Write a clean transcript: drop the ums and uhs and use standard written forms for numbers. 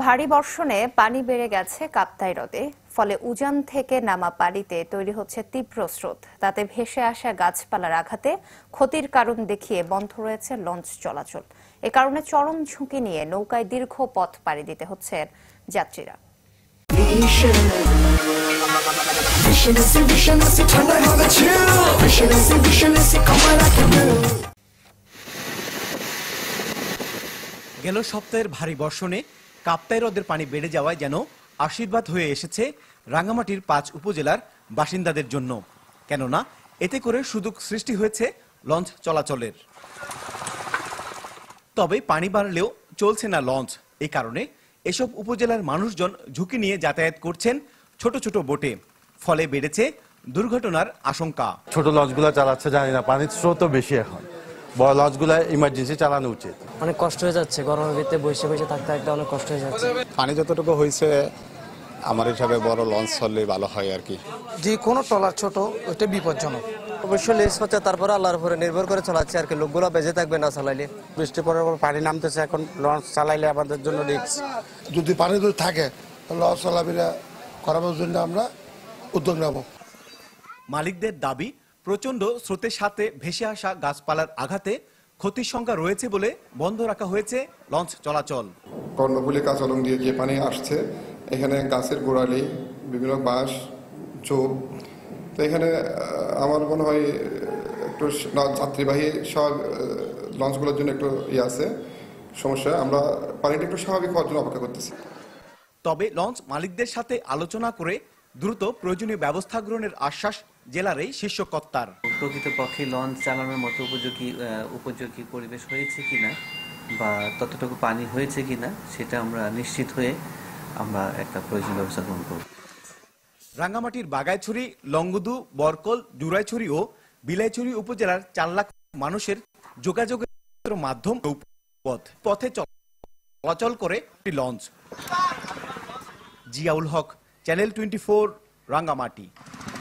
ভারী বর্ষণে পানি বেড়ে গেছে কাপ্তাই হ্রদে, ফলে উজান থেকে নামা পানিতে তৈরি হচ্ছে তীব্র স্রোত। তাতে ভেসে আসা গাছপালার আঘাতে ক্ষতির কারণ দেখিয়ে বন্ধ রয়েছে লঞ্চ চলাচল। এ কারণে চরম ঝুঁকি নিয়ে নৌকায় দীর্ঘ পথ পাড়ি দিতে হচ্ছে যাত্রীরা। গেল সপ্তাহের ভারী বর্ষণে কাপ্তাই হ্রদের পানি বেড়ে যাওয়ায় যেন আশীর্বাদ হয়ে এসেছে রাঙ্গামাটির ৫ উপজেলার বাসিন্দাদের জন্য। কেননা এতে করে সুযোগ সৃষ্টি হয়েছে লঞ্চ চলাচলের। তবে পানি বাড়লেও চলছে না লঞ্চ। এই কারণে এসব উপজেলার মানুষজন ঝুঁকি নিয়ে যাতায়াত করছেন ছোট ছোট বোটে। ফলে বেড়েছে দুর্ঘটনার আশঙ্কা। ছোট লঞ্চগুলো চালাচ্ছে জানি না, পানির স্রোতও বেশি এখন। বড় লঞ্চগুলো ইমার্জেন্সি চালানো উচিত। অনেক কষ্ট হয়ে যাচ্ছে, গরমের ভিতরে বসে বসে থাকতে থাকতে অনেক কষ্ট হয়ে যাচ্ছে। পানি যতটুকু হয়েছে আমার হিসাবে বড় লঞ্চ চললে ভালো হয় আর কি। যে কোনো ট্রলার ছোট ওইটা বিপজ্জনক। অবশ্যই লেস হচ্ছে, তারপরে আল্লাহর উপরে নির্ভর করে চালাচ্ছে আর কি। লোকগুলো বেঁচে থাকবে না চালাইলে। বৃষ্টি পড়ার পর পানি নামতেছে, এখন লঞ্চ চালাইলে আমাদের জন্য রিস্ক। যদি পানি দূর থাকে লঞ্চ চলাফেরা করানোর জন্য আমরা উদ্যোগ নেব। মালিকদের দাবি, প্রচন্ড স্রোতের সাথে ভেসে আসা গাছপালার আঘাতে ক্ষতির সংখ্যা রয়েছে বলে বন্ধ রাখা হয়েছে লঞ্চ চলাচল। কর্ণফুলী কাঁচালং দিয়ে যে পানি আসছে, এখানে গাছের গোড়ালি, বিভিন্ন বাঁশ, ঝোপ, তো এখানে আমার মনে হয় একটু যাত্রীবাহী সব লঞ্চগুলোর জন্য একটু আছে সমস্যা। আমরা পানিটা একটু স্বাভাবিক হওয়ার জন্য অপেক্ষা করতেছি। তবে লঞ্চ মালিকদের সাথে আলোচনা করে দ্রুত প্রয়োজনীয় ব্যবস্থা গ্রহণের আশ্বাস জেলার এই শীর্ষ কর্তার। প্রকৃতপক্ষে লঞ্চ চালানোর মতো উপযোগী পরিবেশ হয়েছে কিনা বা ততটুকু পানি হয়েছে কিনা সেটা আমরা নিশ্চিত হয়ে আমরা একটা প্রয়োজনীয় ব্যবস্থা গ্রহণ করব। রাঙ্গামাটির বাগাইছড়ি, লংগদু, বরকল, জুরাইছড়ি ও বিলাইছড়ি উপজেলার ৪ লাখ মানুষের যোগাযোগের মাধ্যম পথে চলাচল করে লঞ্চ। জিয়াউল হক, চ্যানেল 24, রাঙ্গামাটি।